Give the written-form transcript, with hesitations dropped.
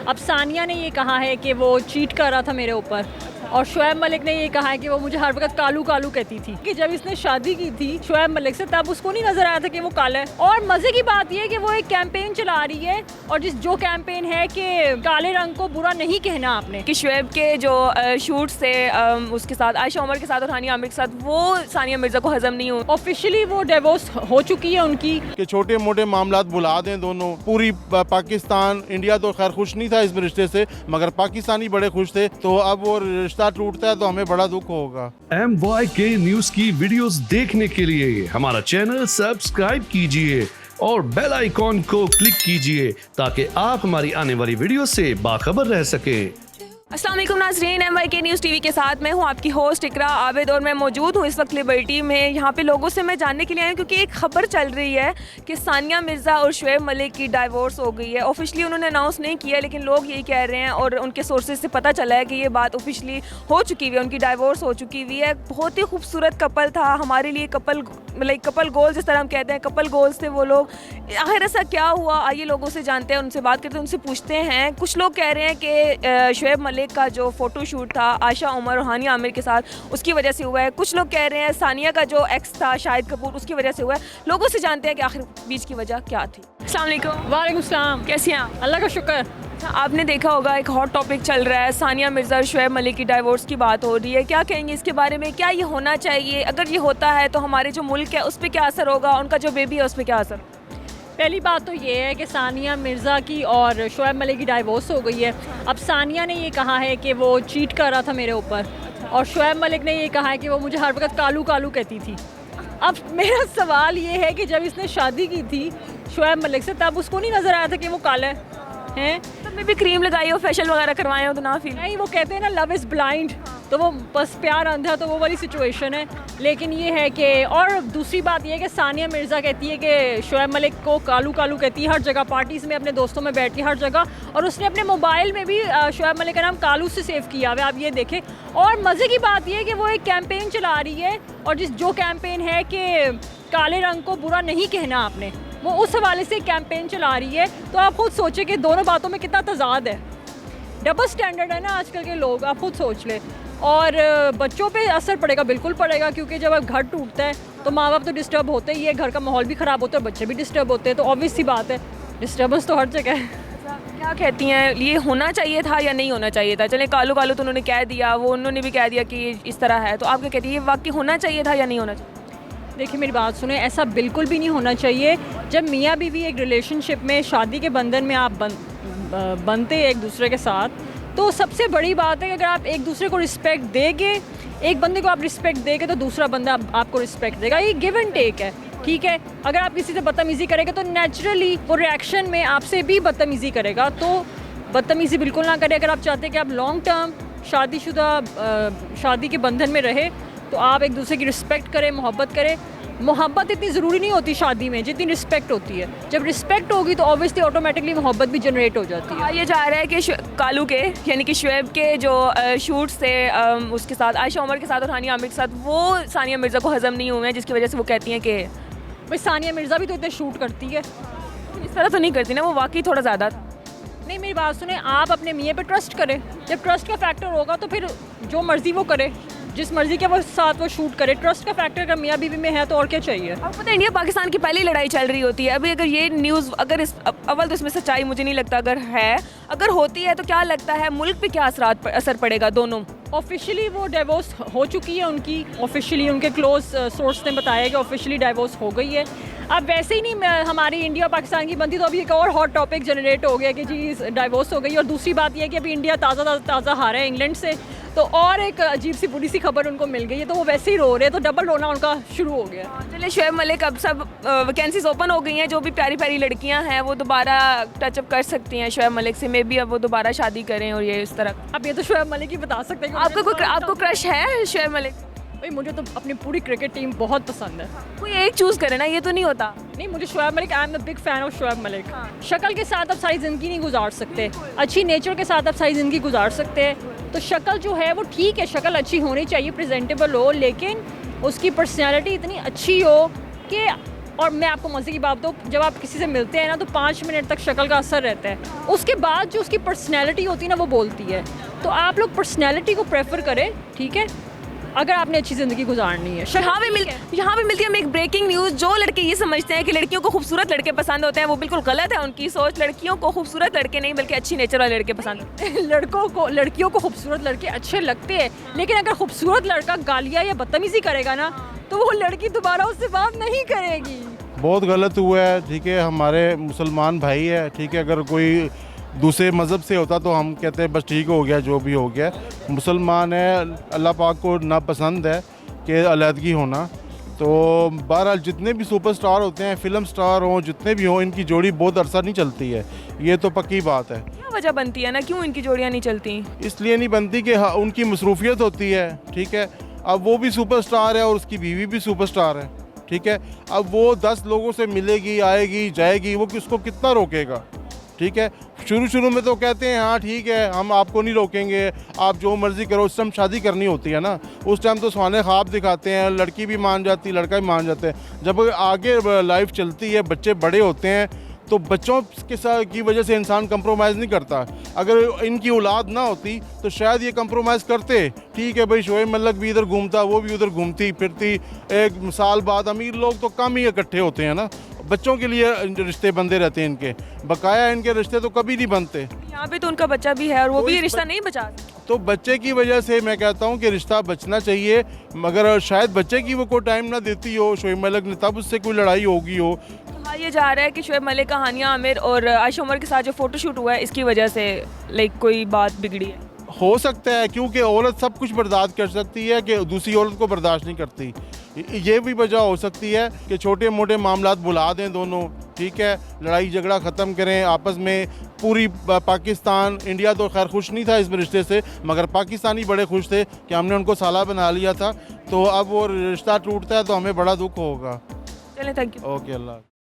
अब सानिया ने ये कहा है कि वो चीट कर रहा था मेरे ऊपर, और शोएब मलिक ने ये कहा है कि वो मुझे हर वक्त कालू कालू कहती थी। कि जब इसने शादी की थी शोएब मलिक से तब उसको नहीं नजर आया था कि वो काला है। और मजे की बात ये है कि वो एक कैंपेन चला रही है, और जो कैंपेन है कि काले रंग को बुरा नहीं कहना आपने। कि शोएब के जो शूट्स थे उसके साथ आयशा उमर के साथ और हानिया आमिर के साथ, वो सानिया मिर्जा को हजम नहीं हुआ। ऑफिशियली वो डिवोर्स हो चुकी है उनकी। कि छोटे मोटे मामलात बुला दें दोनों। पूरी पाकिस्तान, इंडिया तो खैर खुश नहीं था इस रिश्ते से, मगर पाकिस्तानी बड़े खुश थे। तो अब वो रिश्ता टूटता है तो हमें बड़ा दुख होगा। MYK न्यूज की वीडियोस देखने के लिए हमारा चैनल सब्सक्राइब कीजिए और बेल आइकॉन को क्लिक कीजिए ताकि आप हमारी आने वाली वीडियो से बाखबर रह सकें। अस्सलाम वालेकुम नाज़रीन, MYK न्यूज़ टीवी के साथ मैं हूं आपकी होस्ट इकरा आबिद और मैं मौजूद हूं इस वक्त लिबर्टी में। यहां पे लोगों से मैं जानने के लिए आई हूं क्योंकि एक खबर चल रही है कि सानिया मिर्ज़ा और शोएब मलिक की डाइवोर्स हो गई है। ऑफिशियली उन्होंने अनाउंस नहीं किया, लेकिन लोग यही कह रहे हैं और उनके सोर्सेज से पता चला है कि ये बात ऑफिशियली हो चुकी हुई है, उनकी डाइवोर्स हो चुकी हुई है। बहुत ही खूबसूरत कपल था हमारे लिए, कपल गोल्स जिस तरह हम कहते हैं, कपल गोल्स थे वो लोग। आखिर ऐसा क्या हुआ, आइए लोगों से जानते हैं, उनसे बात करते हैं, उनसे पूछते हैं। कुछ लोग कह रहे हैं कि शोएब मलिक का जो फ़ोटो शूट था आयशा उमर और हानिया आमिर के साथ, उसकी वजह से हुआ है। कुछ लोग कह रहे हैं सानिया का जो एक्स था शाहिद कपूर, उसकी वजह से हुआ है। लोगों से जानते हैं कि आखिर बीच की वजह क्या थी। अस्सलाम वालेकुम। वालेकुम सलाम। कैसी हैं आप? अल्लाह का शुक्र। आपने देखा होगा एक हॉट टॉपिक चल रहा है, सानिया मिर्ज़ा और शोएब मलिक की डाइवोर्स की बात हो रही है। क्या कहेंगे इसके बारे में? क्या ये होना चाहिए? अगर ये होता है तो हमारे जो मुल्क है उस पर क्या असर होगा, उनका जो बेबी है उस पर क्या असर? पहली बात तो ये है कि सानिया मिर्ज़ा की और शोएब मलिक की डाइवोर्स हो गई है। अब सानिया ने ये कहा है कि वो चीट कर रहा था मेरे ऊपर, और शोएब मलिक ने ये कहा है कि वो मुझे हर वक्त कालू कालू कहती थी। अब मेरा सवाल ये है कि जब इसने शादी की थी शोएब मलिक से तब उसको नहीं नज़र आया था कि वो काला है। तो मैं भी क्रीम लगाई हो, फेशियल वगैरह करवाए हो तो ना फील? नहीं, वो कहते हैं ना लव इज़ ब्लाइंड, तो वो बस प्यार अंधा, तो वो वाली सिचुएशन है। लेकिन ये है कि, और दूसरी बात ये है कि सानिया मिर्ज़ा कहती है कि शोएब मलिक को कालू कालू कहती है हर जगह, पार्टीज़ में अपने दोस्तों में बैठती है हर जगह, और उसने अपने मोबाइल में भी शोएब मलिक का नाम कालू से सेव किया हुआ है, आप ये देखें। और मज़े की बात ये है कि वो एक कैंपेन चला रही है, और जो कैंपेन है कि काले रंग को बुरा नहीं कहना आपने, वो उस हवाले से कैंपेन चला रही है। तो आप खुद सोचें कि दोनों बातों में कितना तजाद है। डबल स्टैंडर्ड है ना आजकल के लोग, आप खुद सोच लें। और बच्चों पे असर पड़ेगा, बिल्कुल पड़ेगा, क्योंकि जब अब घर टूटता है तो माँ बाप तो डिस्टर्ब होते ही है, घर का माहौल भी ख़राब होता है, बच्चे भी डिस्टर्ब होते हैं, तो ऑब्वियस सी बात है डिस्टर्बेंस तो हर जगह है। क्या कहती हैं, ये होना चाहिए था या नहीं होना चाहिए था? चले कालू कालू तो उन्होंने कह दिया, वो उन्होंने भी कह दिया कि इस तरह है, तो आप क्या कहती हैं, ये वाकई होना चाहिए था या नहीं होना चाहिए? देखिए मेरी बात सुने, ऐसा बिल्कुल भी नहीं होना चाहिए। जब मियाँ बीवी एक रिलेशनशिप में, शादी के बंधन में आप बनते एक दूसरे के साथ, तो सबसे बड़ी बात है कि अगर आप एक दूसरे को रिस्पेक्ट देंगे, एक बंदे को आप रिस्पेक्ट देंगे तो दूसरा बंदा आपको रिस्पेक्ट देगा। ये गिव एंड टेक है, ठीक है। अगर आप किसी से बदतमीज़ी करेंगे तो नेचुरली वो रिएक्शन में आपसे भी बदतमीज़ी करेगा, तो बदतमीज़ी बिल्कुल ना करें। अगर आप चाहते हैं कि आप लॉन्ग टर्म शादी के बंधन में रहे, तो आप एक दूसरे की रिस्पेक्ट करें, मोहब्बत करें। मोहब्बत इतनी ज़रूरी नहीं होती शादी में जितनी रिस्पेक्ट होती है। जब रिस्पेक्ट होगी तो ऑब्वियसली ऑटोमेटिकली मोहब्बत भी जनरेट हो जाती है। ये जा रहा है कि कालू के यानी कि शोएब के जो शूट्स थे उसके साथ आयशा उमर के साथ और हानिया आमिर के साथ, वो सानिया मिर्ज़ा को हजम नहीं हुए हैं, जिसकी वजह से वो कहती हैं कि भाई सानिया मिर्ज़ा भी तो इतने शूट करती है, इस तरह तो नहीं करती ना, वो वाकई थोड़ा ज़्यादा था। नहीं मेरी बात सुने, आप अपने मियाँ पे ट्रस्ट करें। जब ट्रस्ट का फैक्टर होगा तो फिर जो मर्ज़ी वो करे, जिस मर्जी के वो साथ वो शूट करे। ट्रस्ट का फैक्टर अगर मियाँ बीवी में है तो और क्या चाहिए। आपको पता है इंडिया पाकिस्तान की पहली लड़ाई चल रही होती है अभी। अगर ये न्यूज़ अगर अव्वल तो इसमें सच्चाई मुझे नहीं लगता, अगर होती है तो क्या लगता है मुल्क पे क्या असर पड़ेगा दोनों? ऑफिशियली वो डिवोर्स हो चुकी है उनकी, ऑफिशियली उनके क्लोज सोर्स ने बताया कि ऑफिशियली डिवोर्स हो गई है। अब वैसे ही नहीं हमारी इंडिया पाकिस्तान की बनती तो अभी एक और हॉट टॉपिक जनरेट हो गया कि जी डिवोर्स हो गई। और दूसरी बात यह है कि अभी इंडिया ताज़ा हारा है इंग्लैंड से, तो और एक अजीब सी बुरी सी खबर उनको मिल गई है, तो वो वैसे ही रो रहे हैं, तो डबल रोना उनका शुरू हो गया। चलिए शोएब मलिक, अब सब वैकेंसीज ओपन हो गई हैं, जो भी प्यारी प्यारी लड़कियां हैं वो दोबारा टचअप कर सकती हैं शोएब मलिक से, मे बी अब वो दोबारा शादी करें और ये इस तरह। अब ये तो शोएब मलिक ही बता सकते हैं। आपको क्रश है शोएब मलिक? भाई मुझे तो अपनी पूरी क्रिकेट टीम बहुत पसंद है। कोई एक चूज़ करे ना, ये तो नहीं होता। नहीं, मुझे Shoaib Malik, I am the big fan of Shoaib Malik. शक्ल के साथ आप सारी ज़िंदगी नहीं गुजार सकते, अच्छी नेचर के साथ आप सारी ज़िंदगी गुजार सकते हैं। तो शक्ल जो है वो ठीक है, शक्ल अच्छी होनी चाहिए, प्रेजेंटेबल हो, लेकिन उसकी पर्सनैलिटी इतनी अच्छी हो कि और मैं आपको मज़े की बात बताऊँ, जब आप किसी से मिलते हैं ना तो 5 मिनट तक शक्ल का असर रहता है, उसके बाद जो उसकी पर्सनैलिटी होती है ना वो बोलती है। तो आप लोग पर्सनैलिटी को प्रेफर करें, ठीक है, अगर आपने अच्छी ज़िंदगी गुजारनी है। यहाँ पे मिलती है हमें एक ब्रेकिंग न्यूज़। जो लड़के ये समझते हैं कि लड़कियों को खूबसूरत लड़के पसंद होते हैं, वो बिल्कुल गलत है उनकी सोच। लड़कियों को खूबसूरत लड़के नहीं बल्कि अच्छी नेचर वाले लड़के पसंद होते हैं। लड़कियों को खूबसूरत लड़के अच्छे लगते हैं, लेकिन अगर खूबसूरत लड़का गालियाँ या बदतमीज़ी करेगा ना तो वो लड़की दोबारा उससे बात नहीं करेगी। बहुत गलत हुआ है, ठीक है। हमारे मुसलमान भाई है, ठीक है। अगर कोई दूसरे मज़हब से होता तो हम कहते हैं बस ठीक हो गया, जो भी हो गया। मुसलमान है, अल्लाह पाक को नापसंद है कि अलहदगी होना। तो बहरहाल जितने भी सुपरस्टार होते हैं, फिल्म स्टार हों, जितने भी हों, इनकी जोड़ी बहुत अरसा नहीं चलती है, ये तो पक्की बात है। क्या वजह बनती है ना, क्यों इनकी जोड़ियाँ नहीं चलती? इसलिए नहीं बनती कि उनकी मसरूफियत होती है, ठीक है। अब वो भी सुपरस्टार है और उसकी बीवी भी सुपरस्टार है, ठीक है। अब वो 10 लोगों से मिलेगी, आएगी, जाएगी, वो किसको कितना रोकेगा, ठीक है। शुरू में तो कहते हैं हाँ ठीक है, हम आपको नहीं रोकेंगे, आप जो मर्ज़ी करो। उस टाइम शादी करनी होती है ना, उस टाइम तो सुहाने ख्वाब दिखाते हैं, लड़की भी मान जाती, लड़का भी मान जाते हैं। जब आगे लाइफ चलती है, बच्चे बड़े होते हैं, तो बच्चों के साथ की वजह से इंसान कंप्रोमाइज़ नहीं करता। अगर इनकी औलाद ना होती तो शायद ये कंप्रोमाइज़ करते, ठीक है भाई, शोएब मलिक भी इधर घूमता, वो भी उधर घूमती फिरती। एक साल बाद अमीर लोग तो कम ही इकट्ठे होते हैं ना, बच्चों के लिए रिश्ते बंधे रहते हैं इनके, बकाया इनके रिश्ते तो कभी नहीं बनते। यहाँ पे तो उनका बच्चा भी है और वो भी ये रिश्ता नहीं बचा। तो बच्चे की वजह से मैं कहता हूँ कि रिश्ता बचना चाहिए, मगर शायद बच्चे की वो कोई टाइम ना देती हो शोएब मलिक ने, तब उससे कोई लड़ाई होगी हो। कहा ये जा रहा है कि शोएब मलिक का हानिया आमिर और आयशा उमर के साथ जो फोटोशूट हुआ है, इसकी वजह से कोई बात बिगड़ी है। हो सकता है, क्योंकि औरत सब कुछ बर्दाश्त कर सकती है कि दूसरी औरत को बर्दाश्त नहीं करती। ये भी वजह हो सकती है कि छोटे मोटे मामलात बुला दें दोनों, ठीक है, लड़ाई झगड़ा ख़त्म करें आपस में। पूरी पाकिस्तान, इंडिया तो खैर खुश नहीं था इस रिश्ते से, मगर पाकिस्तानी बड़े खुश थे कि हमने उनको साला बना लिया था। तो अब वो रिश्ता टूटता है तो हमें बड़ा दुख होगा। चलें, थैंक यू। Okay, Allah.